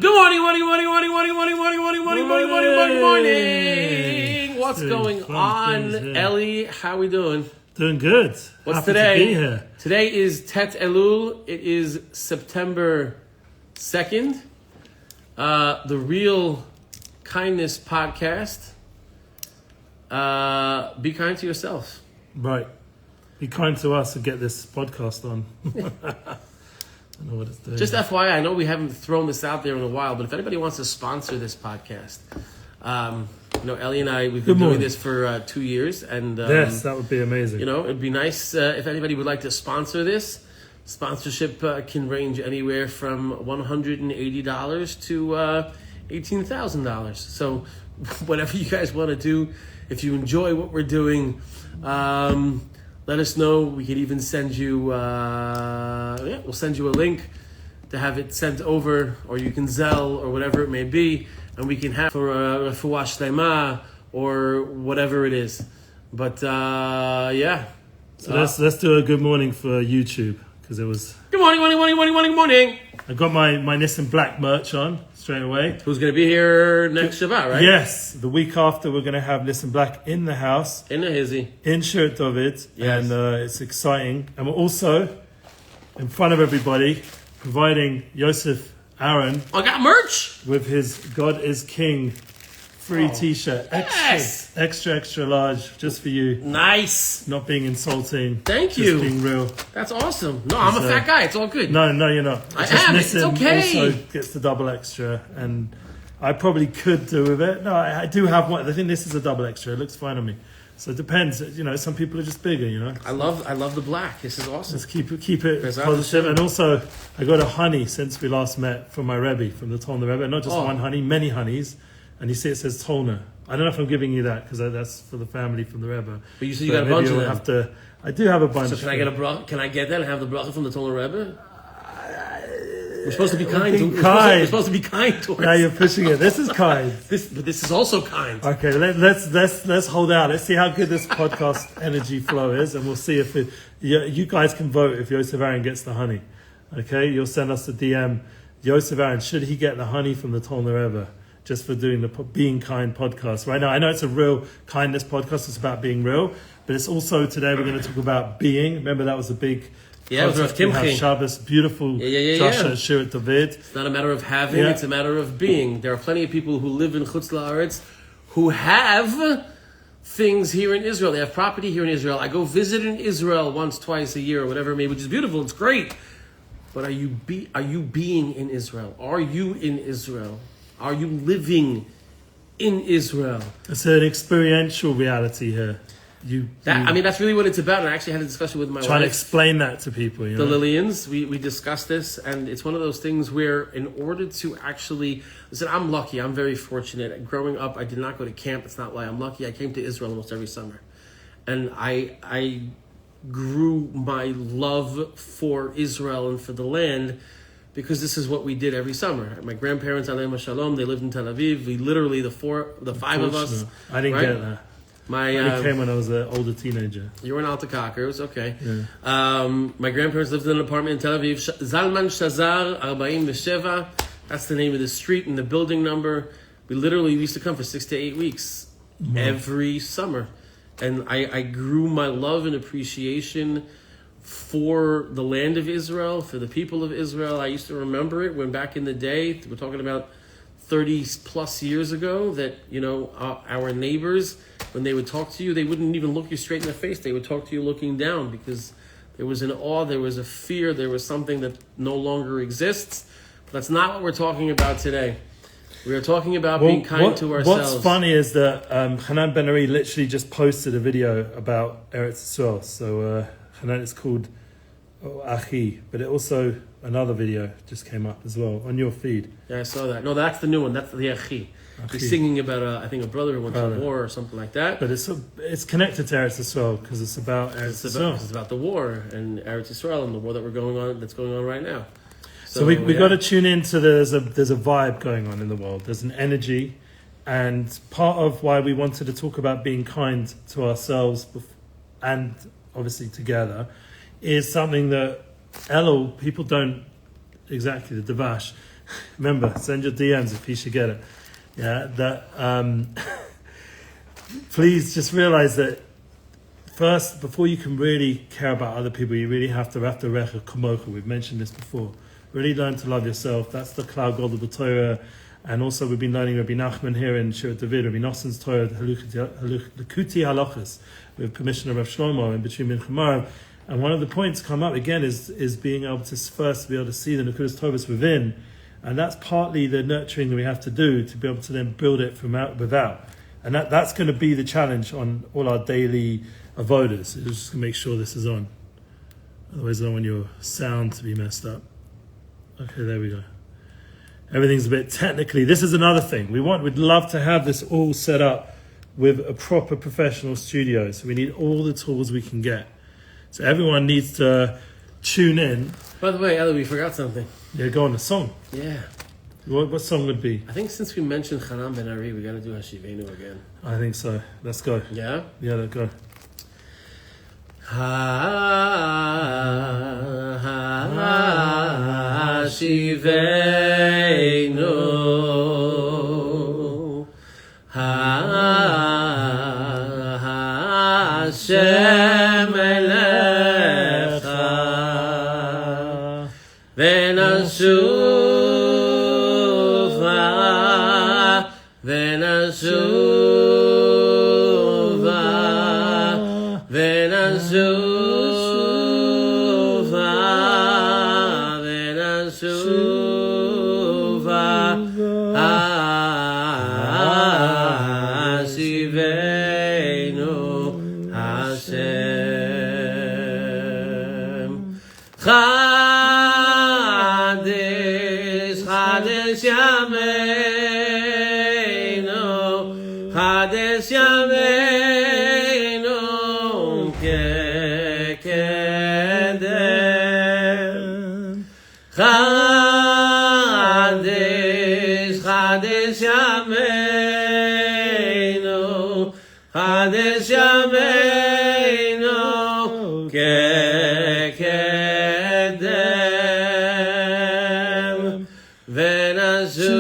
Good morning. What's going on, Ellie? How we doing? Doing good. What's Happy today? To be here. Today is Tet Elul. It is September 2nd. The Real Kindness Podcast. Be kind to yourself. Right. Be kind to us and get this podcast on. I don't know what it's doing. Just FYI, I know we haven't thrown this out there in a while, but if anybody wants to sponsor this podcast, Ellie and I, we've been doing this for 2 years. And yes, that would be amazing. It'd be nice if anybody would like to sponsor this. Sponsorship can range anywhere from $180 to $18,000. So whatever you guys want to do, if you enjoy what we're doing, let us know. We could even send you, we'll send you a link to have it sent over, or you can Zelle or whatever it may be, and we can have for a refuah shlema or whatever it is. But yeah. So let's do a good morning for YouTube, because it was. Good morning. I got my Nissan Black merch on straight away. Who's going to be here next Shabbat, right? Yes, the week after we're going to have Nissan Black in the house. In the hizzy. In Shirt David. Yes. And it's exciting. And we're also, in front of everybody, providing Yosef Aharon. I got merch! With his God is King free t-shirt. Yes! Extra large, just for you. Nice! Not being insulting. Thank you. Just being real. That's awesome. No, I'm a fat guy. It's all good. No, you're not. I am. It's okay. Also gets the double extra, and I probably could do with it. No, I do have one. I think this is a double extra. It looks fine on me. So it depends. Some people are just bigger. I love the black. This is awesome. Let's keep it positive. And also, I got a honey since we last met from my Rebbe, from the Tolna Rebbe. Not just one honey, many honeys. And you see it says Tolna. I don't know if I'm giving you that, because that's for the family from the Rebbe. But you said you got a bunch of them. I do have a bunch. So can I get a bracha? Can I get that and have the bracha from the Tolna Rebbe? We're supposed to be kind. We're supposed to be kind towards. Now you're pushing it. This is kind. But this is also kind. Okay, let's hold out. Let's see how good this podcast energy flow is, and we'll see if you guys can vote if Yosef Aharon gets the honey. Okay, you'll send us a DM. Yosef Aharon, should he get the honey from the Tolna Rebbe? Just for doing the Being Kind podcast. Right now, I know it's a real kindness podcast. It's about being real. But it's also, today we're going to talk about being. Remember, that was a big concept. We have Shabbos, beautiful Joshua and Shirat David. It's not a matter of having, it's a matter of being. There are plenty of people who live in Chutz La'aretz who have things here in Israel. They have property here in Israel. I go visit in Israel once, twice a year, or whatever it may be, which is beautiful. It's great. But are you being in Israel? Are you in Israel? Are you living in Israel? It's an experiential reality here. That's really what it's about. And I actually had a discussion with my wife. Trying to explain that to people. The Lillians, we discussed this, and it's one of those things where in order to actually... Listen, I'm lucky. I'm very fortunate. Growing up, I did not go to camp. It's not why I'm lucky. I came to Israel almost every summer. And I grew my love for Israel and for the land, because this is what we did every summer. My grandparents, Aleim Shalom, they lived in Tel Aviv. We literally, the five of us. I didn't get that. I came when I was an older teenager. You were an Alta Cocker, it was okay. Yeah. My grandparents lived in an apartment in Tel Aviv. Zalman Shazar 47. That's the name of the street and the building number. We literally used to come for 6 to 8 weeks every summer. And I grew my love and appreciation for the land of Israel, for the people of Israel. I used to remember it when back in the day, we're talking about 30 plus years ago, that, our neighbors, when they would talk to you, they wouldn't even look you straight in the face. They would talk to you looking down, because there was an awe, there was a fear, there was something that no longer exists. But that's not what we're talking about today. We are talking about being kind to ourselves. What's funny is that Hanan Ben-Ari literally just posted a video about Eretz Yisrael. So Hanan, it's called Achi, but it also, another video just came up as well on your feed. Yeah, I saw that. No, that's the new one. That's the Achi. He's singing about, I think, a brother who went to the war or something like that. But it's connected to Eretz Yisrael, because it's about Eretz Yisrael. It's about the war and Eretz Yisrael and the war that's going on right now. So we got to tune into there's a vibe going on in the world. There's an energy, and part of why we wanted to talk about being kind to ourselves and obviously together is something that Elul, people don't exactly, the Devash, Remember, send your DMs if you should get it. Yeah, that. Please just realize that first, before you can really care about other people, you really have to recha kamocha. We've mentioned this before. Really learn to love yourself. That's the cloud gold of the Torah. And also we've been learning Rabbi Nachman here in Shirat David, Rabbi Noson's Torah, Likuti Halachas, with permission of Rav Shlomo in between Mincha Marav. And one of the points come up again is being able to first be able to see the Nekudas Tovos within. And that's partly the nurturing that we have to do to be able to then build it from out without. And that's going to be the challenge on all our daily avodas. Just going to make sure this is on. Otherwise I don't want your sound to be messed up. Okay, there we go. Everything's a bit technically. This is another thing. We'd love to have this all set up with a proper professional studio. So we need all the tools we can get. So everyone needs to tune in. By the way, Elul, we forgot something. Yeah, go on, a song. Yeah. What song would be? I think since we mentioned Hanan Ben Ari, we got to do Hashivenu again. I think so. Let's go. Yeah? Yeah, let's go. Hashivenu Hashem Elecha Venashuva Venashuva Venashuva Venashuva Hashivenu Hashem Chadish Chadish Yameinu Chadish Yameinu Kekedem Chadish Chadish Yameinu Chadish Yameinu Kekedem Venashuva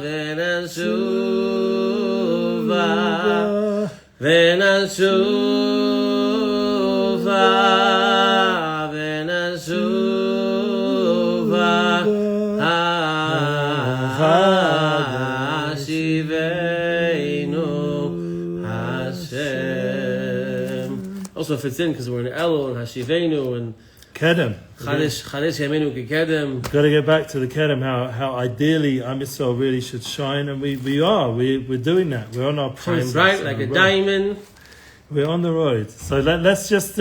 Venashuva Venashuva Venashuva Hashivenu Hashem. Also fits in because we're in Elul and Hashivenu and Kedem. Chadish Yamenu Kekedem. Got to get back to the Kedem, how ideally Am Yisrael really should shine, and we're doing that. We're on our process. Shine bright like a diamond. We're on the road. So let's just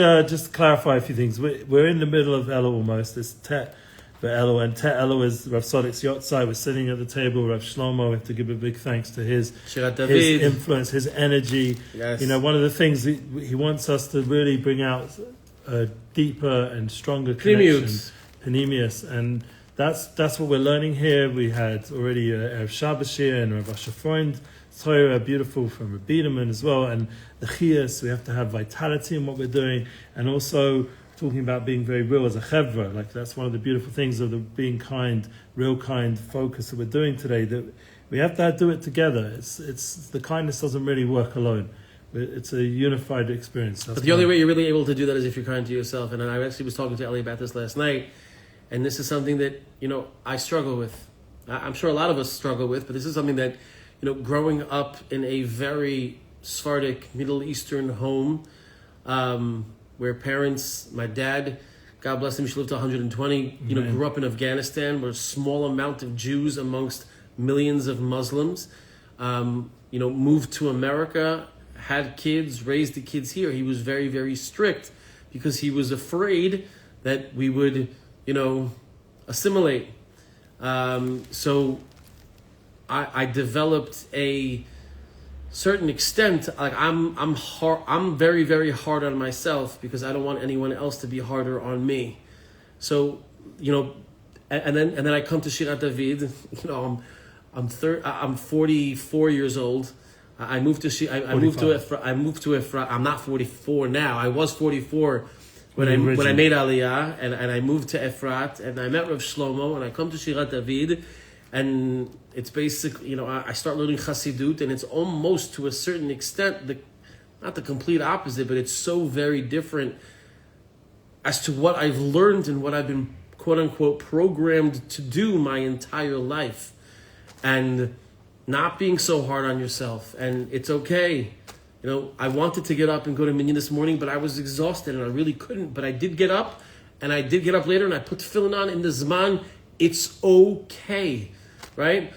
clarify a few things. We're in the middle of Elul almost. It's Tet Elul, and Tet Elul is Rav Sodik's Yotzai. We're sitting at the table. Rav Shlomo, we have to give a big thanks to his influence, his energy. Yes. You know, one of the things he wants us to really bring out a deeper and stronger connection. Panemius. And that's what we're learning here. We had already Erev Shabbos here and Rav Asher Freund Torah, beautiful from Rabbi Biederman as well, and the Chiyas. We have to have vitality in what we're doing, and also talking about being very real as a chevra. Like that's one of the beautiful things of the being kind, real kind focus that we're doing today. That we have to do it together. It's the kindness doesn't really work alone. It's a unified experience. But the only way you're really able to do that is if you're kind to yourself. And I actually was talking to Ellie about this last night, and this is something that I struggle with. I'm sure a lot of us struggle with, but this is something that growing up in a very Sephardic Middle Eastern home, where parents, my dad, God bless him, she lived to 120, grew up in Afghanistan, where a small amount of Jews amongst millions of Muslims, moved to America, had kids, raised the kids here. He was very, very strict because he was afraid that we would, assimilate. So I developed a certain extent. Like I'm very, very hard on myself because I don't want anyone else to be harder on me. So and then I come to Shirat David. I'm 44 years old. I moved to Efrat. I'm not 44 now. I was 44 when I made Aliyah and I moved to Efrat and I met Rav Shlomo and I come to Shirat David, and it's basically, I start learning Chassidut, and it's almost to a certain extent not the complete opposite, but it's so very different as to what I've learned and what I've been quote unquote programmed to do my entire life, and not being so hard on yourself. And it's okay. I wanted to get up and go to Minyan this morning, but I was exhausted and I really couldn't. But I did get up, and I did get up later, and I put tefillin on in the Zman. It's okay, right?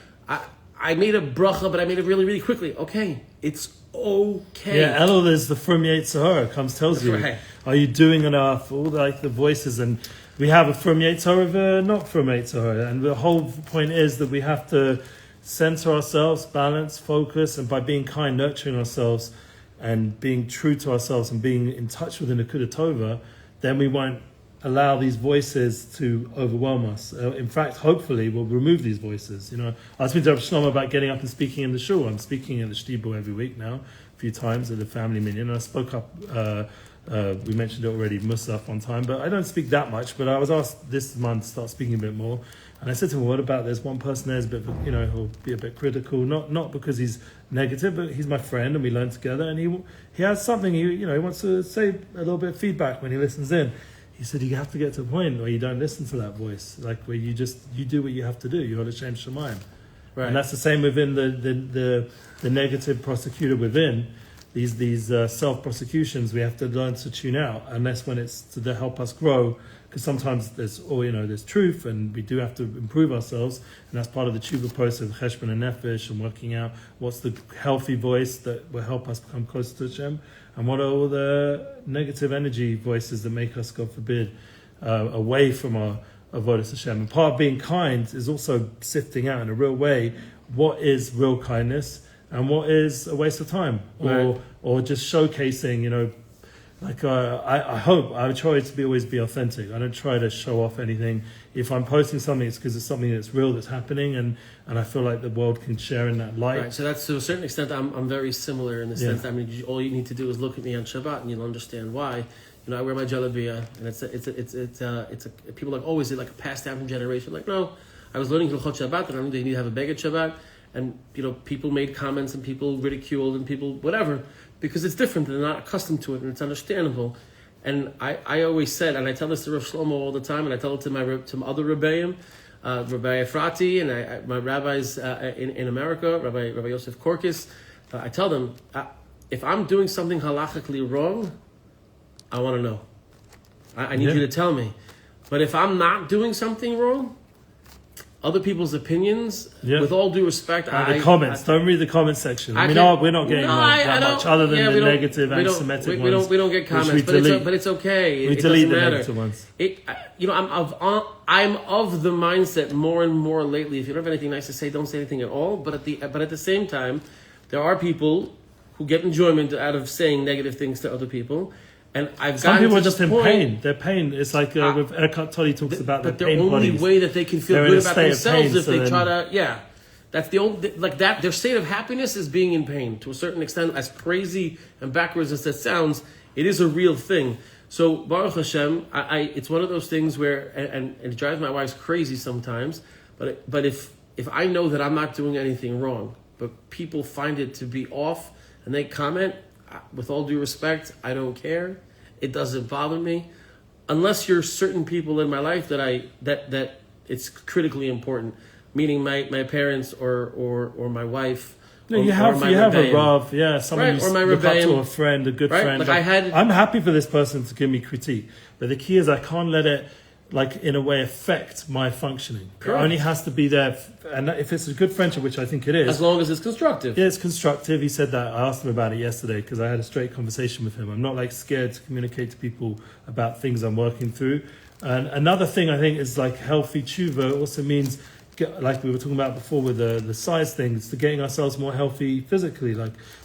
I made a bracha, but I made it really, really quickly. Okay, it's okay. Yeah, Elul is the Frum Yetzirah, comes tells you. Right. Are you doing enough? All the voices, and we have a Frum Yetzirah, not Frum Yetzirah, and the whole point is that we have to center ourselves, balance, focus, and by being kind, nurturing ourselves, and being true to ourselves, and being in touch with the Nakuda Tova, then we won't allow these voices to overwhelm us. In fact, hopefully, we'll remove these voices. I was speaking to Rav Shlomo about getting up and speaking in the shul. I'm speaking in the shtibur every week now, a few times at the family minyan. I spoke up, we mentioned it already, Musaf one time, but I don't speak that much. But I was asked this month to start speaking a bit more. And I said to him, what about there's one person there's a bit, he'll be a bit critical, not because he's negative, but he's my friend and we learn together. And he has something, he wants to say a little bit of feedback when he listens in. He said, you have to get to a point where you don't listen to that voice, like where you do what you have to do. You're L'Shem Shemayim. Right. And that's the same within the negative prosecutor within these self-prosecutions. We have to learn to tune out, unless when it's to help us grow, because sometimes there's truth, and we do have to improve ourselves, and that's part of the tshuva process of cheshbon and nefesh, and working out what's the healthy voice that will help us become closer to Hashem, and what are all the negative energy voices that make us, God forbid, away from our avodas Hashem. And part of being kind is also sifting out in a real way what is real kindness and what is a waste of time, or just showcasing, I hope I try to always be authentic. I don't try to show off anything. If I'm posting something, it's because it's something that's real, that's happening, and I feel like the world can share in that light. Right. So that's, to a certain extent, I'm very similar in the sense that, all you need to do is look at me on Shabbat and you'll understand why. I wear my jalabiya, and it's people like, oh, is it like a passed down from generation? Like, no, I was learning Hilchot Shabbat, and I knew they need to have a beged Shabbat, and people made comments and people ridiculed and people whatever, because it's different and they're not accustomed to it, and it's understandable. And I always said, and I tell this to Rav Shlomo all the time, and I tell it to my other Rebbeim, Rabbi Efrati, and my rabbis in America, Rabbi Yosef Korkis. I tell them, if I'm doing something halachically wrong, I want to know. I need you to tell me. But if I'm not doing something wrong, other people's opinions, with all due respect, the comments. Don't read the comment section. We're not getting that much other than the negative anti-Semitic ones. We don't get comments, but it's okay. We delete the negative ones. I'm of the mindset more and more lately. If you don't have anything nice to say, don't say anything at all. But at the same time, there are people who get enjoyment out of saying negative things to other people. And some people are just in pain. Their pain. It's like with Eckhart Tolle talks about their pain bodies. But the only way that they can feel good about themselves if they try to, that's the only, like that. Their state of happiness is being in pain to a certain extent. As crazy and backwards as that sounds, it is a real thing. So Baruch Hashem, it's one of those things where, and it drives my wife crazy sometimes. But if I know that I'm not doing anything wrong, but people find it to be off and they comment, with all due respect, I don't care. It doesn't bother me, unless you're certain people in my life that it's critically important. Meaning my parents or my wife. No, you have a Rav, someone you look up to, a friend, a good friend. Like I'm happy for this person to give me critique, but the key is I can't let it, in a way, affect my functioning. Correct. It only has to be there, and if it's a good friendship, which I think it is, as long as it's constructive. Yeah, it's constructive. He said that. I asked him about it yesterday because I had a straight conversation with him. I'm not scared to communicate to people about things I'm working through. And another thing I think is healthy tshuva also means, like we were talking about before with the size things, to getting ourselves more healthy physically,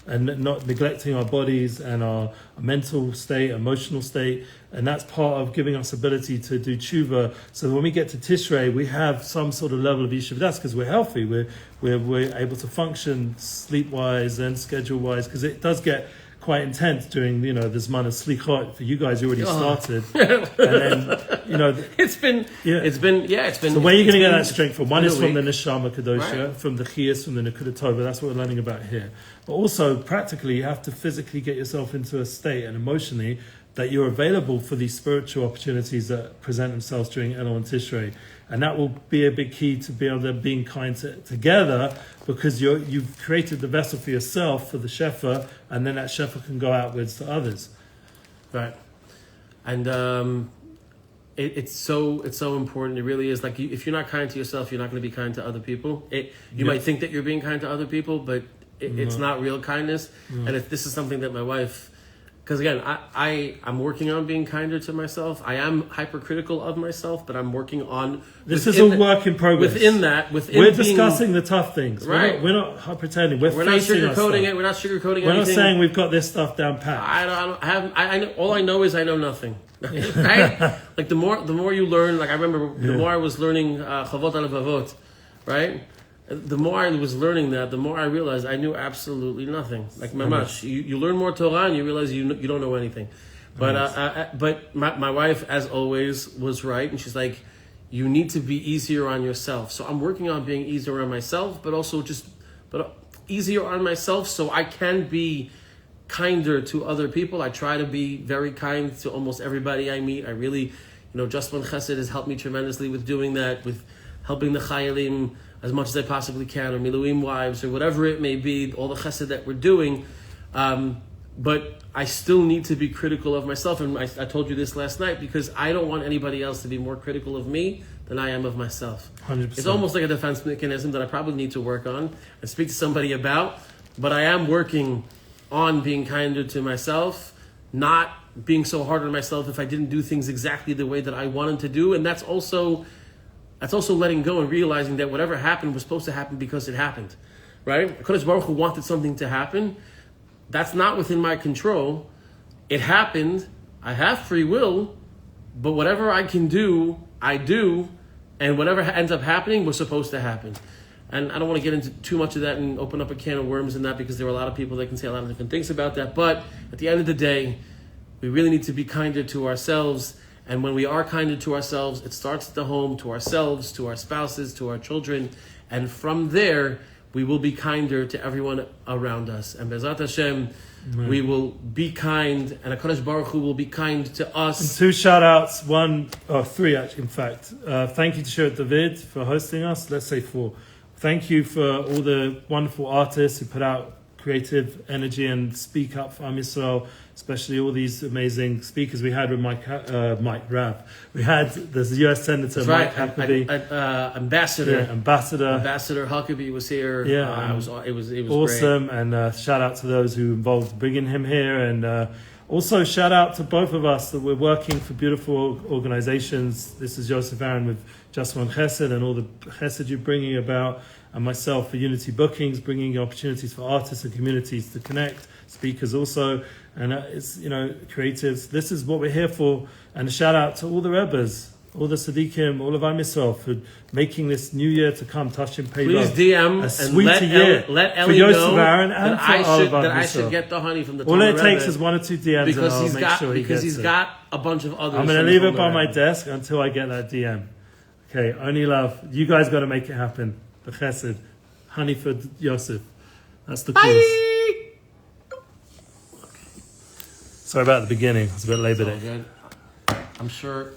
and not neglecting our bodies and our mental state, emotional state, and that's part of giving us ability to do tshuva. So when we get to Tishrei, we have some sort of level of yishuv. That's because we're healthy. We're able to function sleep wise and schedule wise, because it does get quite intense during, this month of Slichot. For you guys, you already started. And then, it's been. So where are you going to get that strength from? One is from the Neshama Kadosha, Right. from the Chiyas, from the Nekuda Tova. That's what we're learning about here. But also, practically, you have to physically get yourself into a state and emotionally that you're available for these spiritual opportunities that present themselves during Elul and Tishrei. And that will be a big key to be able to being kind together, because you've created the vessel for yourself, for the Shefa, and then that Shefa can go outwards to others. Right. And it's so important. It really is. Like, if you're not kind to yourself, you're not going to be kind to other people. You might think that you're being kind to other people, but it's not real kindness. And if this is something that my wife... Because again, I'm working on being kinder to myself. I am hypercritical of myself, but I'm working on... This is a work in progress. We're discussing the tough things. Right. We're not pretending. We're not facing sugarcoating it. We're not sugarcoating anything. We're not saying we've got this stuff down pat. I know, all I know is I know nothing. Right? Like the more you learn, like I remember the more I was learning Chavot Alephavot, right? The more I was learning that, the more I realized I knew absolutely nothing. Like mamash, you learn more Torah and you realize you don't know anything. But but my wife, as always, was right, and she's like, you need to be easier on yourself. So I'm working on being easier on myself, but also easier on myself so I can be kinder to other people. I try to be very kind to almost everybody I meet. I really, Just One Chesed has helped me tremendously with doing that, with helping the Chayalim as much as I possibly can, or Miluim wives, or whatever it may be, all the chesed that we're doing. But I still need to be critical of myself. And I told you this last night, because I don't want anybody else to be more critical of me than I am of myself. 100%. It's almost like a defense mechanism that I probably need to work on and speak to somebody about. But I am working on being kinder to myself, not being so hard on myself if I didn't do things exactly the way that I wanted to do. And that's also letting go and realizing that whatever happened was supposed to happen because it happened, right? HaKadosh Baruch Hu wanted something to happen. That's not within my control. It happened. I have free will, but whatever I can do, I do, and whatever ends up happening was supposed to happen. And I don't want to get into too much of that and open up a can of worms in that, because there are a lot of people that can say a lot of different things about that. But at the end of the day, we really need to be kinder to ourselves. And when we are kinder to ourselves, it starts at the home, to ourselves, to our spouses, to our children. And from there, we will be kinder to everyone around us. And Be'ezrat Hashem, we will be kind, and HaKadosh Baruch Hu will be kind to us. And 2 shout-outs, three actually, in fact. Thank you to Shirat David for hosting us. Let's say 4. Thank you for all the wonderful artists who put out creative energy and speak up for Am Yisrael, especially all these amazing speakers we had with Mike Rav. We had the U.S. Senator Mike Huckabee, Ambassador Huckabee was here. Yeah, it was awesome. Great. And shout out to those who involved bringing him here, and also shout out to both of us that we're working for beautiful organizations. This is Yosef Aharon with Just One Chesed and all the Chesed you're bringing about, and myself for Unity Bookings, bringing opportunities for artists and communities to connect, speakers also, and it's creatives. This is what we're here for. And a shout out to all the Rebbes, all the Tzaddikim, all of Am Yisrael for making this new year to come, touching pay. Please DM and let Ellie know that I should get the honey from the All it takes is 1 or 2 DMs, because and I'll make sure he gets he's it. got a bunch of others. I'm going to leave it by my desk until I get that DM. Okay, only love. You guys got to make it happen. The Chesed, honey for Yosef. That's the cause. Sorry about the beginning. It's a bit Labor Day. I'm sure